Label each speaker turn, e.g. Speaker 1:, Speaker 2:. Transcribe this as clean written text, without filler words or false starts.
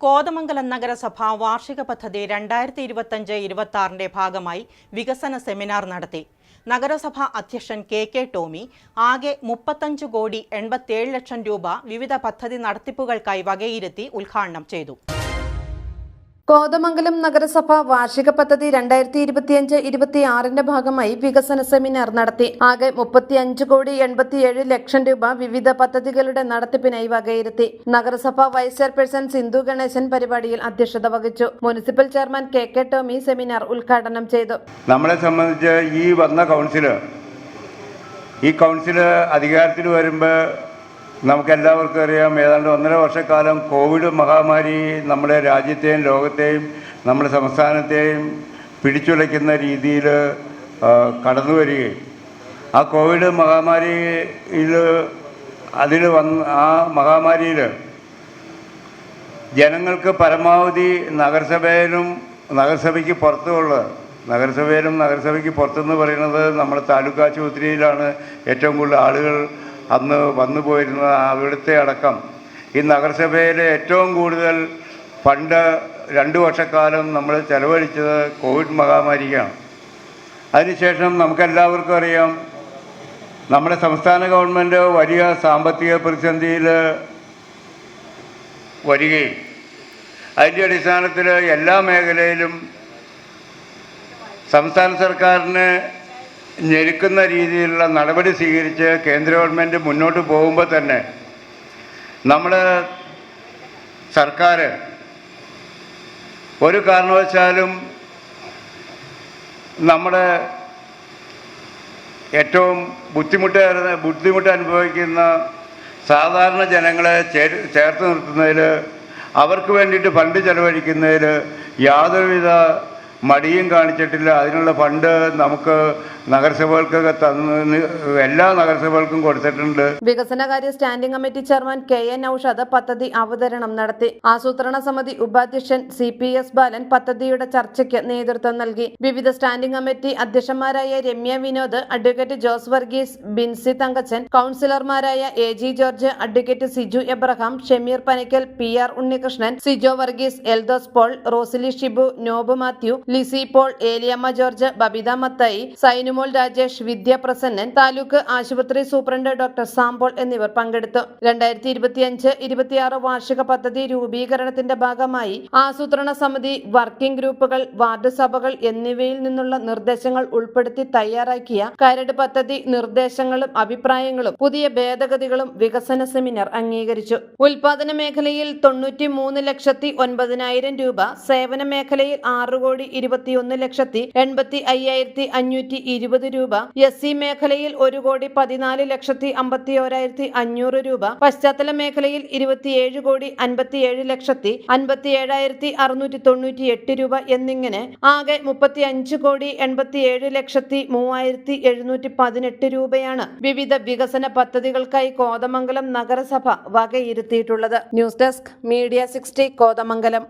Speaker 1: കോതമംഗലം നഗരസഭ വാർഷിക പദ്ധതി 2025-26 ഭാഗമായി വികസന സെമിനാർ നടത്തി. നഗരസഭ അധ്യക്ഷൻ കെ ടോമി ആകെ 35,87 ലക്ഷം രൂപ വിവിധ പദ്ധതി നടത്തിപ്പുകൾക്കായി വകയിരുത്തി ഉദ്ഘാടനം ചെയ്തു.
Speaker 2: കോതമംഗലം നഗരസഭ വാർഷിക പദ്ധതി 2025-26 ഭാഗമായി വികസന സെമിനാർ നടത്തി. ആകെ 35,87 ലക്ഷം രൂപ വിവിധ പദ്ധതികളുടെ നടത്തിപ്പിനായി വകയിരുത്തി. നഗരസഭ വൈസ് ചെയർപേഴ്സൺ സിന്ധു ഗണേശൻ പരിപാടിയിൽ അധ്യക്ഷത വഹിച്ചു. Municipal chairman K Tomy seminar ഉദ്ഘാടനം ചെയ്തു.
Speaker 3: നമ്മളെ സംബന്ധിച്ച് ഈ കൗൺസില് അധികാരത്തിൽ വരുമ്പോൾ നമുക്കെല്ലാവർക്കും അറിയാം, ഏതാണ്ട് 1.5 വർഷക്കാലം കോവിഡ് മഹാമാരി നമ്മുടെ രാജ്യത്തെയും ലോകത്തെയും നമ്മുടെ സംസ്ഥാനത്തെയും പിടിച്ചുലയ്ക്കുന്ന രീതിയിൽ കടന്നു വരികയും ആ കോവിഡ് മഹാമാരിയിൽ ആ മഹാമാരിയിൽ ജനങ്ങൾക്ക് പരമാവധി നഗരസഭയ്ക്ക് പുറത്തെന്ന് പറയുന്നത് നമ്മുടെ താലൂക്ക് ആശുപത്രിയിലാണ് ഏറ്റവും കൂടുതൽ ആളുകൾ അന്ന് വന്നു പോയിരുന്നത്. അവിടുത്തെ അടക്കം ഈ നഗരസഭയിലെ ഏറ്റവും കൂടുതൽ ഫണ്ട് 2 വർഷക്കാലം നമ്മൾ ചെലവഴിച്ചത് കോവിഡ് മഹാമാരിക്കാണ്. അതിനുശേഷം നമുക്കെല്ലാവർക്കും അറിയാം, നമ്മുടെ സംസ്ഥാന ഗവൺമെൻറ് വലിയ സാമ്പത്തിക പ്രതിസന്ധിയിൽ വരികയും അതിൻ്റെ അടിസ്ഥാനത്തിൽ എല്ലാ മേഖലയിലും സംസ്ഥാന സർക്കാരിന് ഞെരുക്കുന്ന രീതിയിലുള്ള നടപടി സ്വീകരിച്ച് കേന്ദ്ര ഗവൺമെൻറ് മുന്നോട്ട് പോകുമ്പോൾ തന്നെ നമ്മുടെ സർക്കാർ ഒരു കാരണവശാലും നമ്മുടെ ഏറ്റവും ബുദ്ധിമുട്ട് അനുഭവിക്കുന്ന സാധാരണ ജനങ്ങളെ ചേർത്ത് നിർത്തുന്നതിൽ, അവർക്ക് വേണ്ടിയിട്ട് ഫണ്ട് ചെലവഴിക്കുന്നതിൽ യാതൊരുവിധ മടിയും കാണിച്ചിട്ടില്ല. അതിനുള്ള ഫണ്ട് നമുക്ക് നഗരസഭകൾക്കൊക്കെ എല്ലാ നഗരസഭകൾക്കും കൊടുത്തിട്ടുണ്ട്.
Speaker 2: വികസനകാര്യ സ്റ്റാൻഡിംഗ് കമ്മിറ്റി ചെയർമാൻ നൌഷാദ് പദ്ധതി അവതരണം നടത്തി. ആസൂത്രണ സമിതി ഉപാധ്യക്ഷൻ CPS ബാലൻ പദ്ധതിയുടെ ചർച്ചയ്ക്ക് നേതൃത്വം നൽകി. വിവിധ സ്റ്റാൻഡിംഗ് കമ്മിറ്റി അധ്യക്ഷന്മാരായ രമ്യ വിനോദ്, അഡ്വക്കേറ്റ് ജോസ് വർഗീസ്, ബിൻസി തങ്കച്ചൻ, കൌൺസിലർമാരായ AG George, advocate Siju Abraham, Shameer Panickal, PR Unnikrishnan, Sijo Varghese, Eldhose Paul, Rosily Shibu, Nob Mathew, Lissy Paul, Aleyamma George, Babitha Mathai, Sainumol Rajesh, Vidya Prasannan, taluk ആശുപത്രി സൂപ്രണ്ട് ഡോക്ടർ സാംപോൾ എന്നിവർ പങ്കെടുത്തു. 2025-26 വാർഷിക പദ്ധതി രൂപീകരണത്തിന്റെ ഭാഗമായി ആസൂത്രണ സമിതി, വർക്കിംഗ് ഗ്രൂപ്പുകൾ, വാർഡ് സഭകൾ എന്നിവയിൽ നിന്നുള്ള നിർദ്ദേശങ്ങൾ ഉൾപ്പെടുത്തി തയ്യാറാക്കിയ കരട് പദ്ധതി നിർദ്ദേശങ്ങളും അഭിപ്രായങ്ങളും പുതിയ ഭേദഗതികളും വികസന സെമിനാർ അംഗീകരിച്ചു. ഉൽപാദന മേഖലയിൽ 93,09,000 രൂപ, സേവന മേഖലയിൽ 6,21,85,520 രൂപ, SC മേഖലയിൽ 1,14,54,500 രൂപ, പശ്ചാത്തല മേഖലയിൽ 27,54,57,698 രൂപ എന്നിങ്ങനെ ആകെ 35,87,03,718 രൂപയാണ് വിവിധ വികസന പദ്ധതികൾക്കായി കോതമംഗലം നഗരസഭ വകയിരുത്തിയിട്ടുള്ളത്. News desk media 60 Kothamangalam.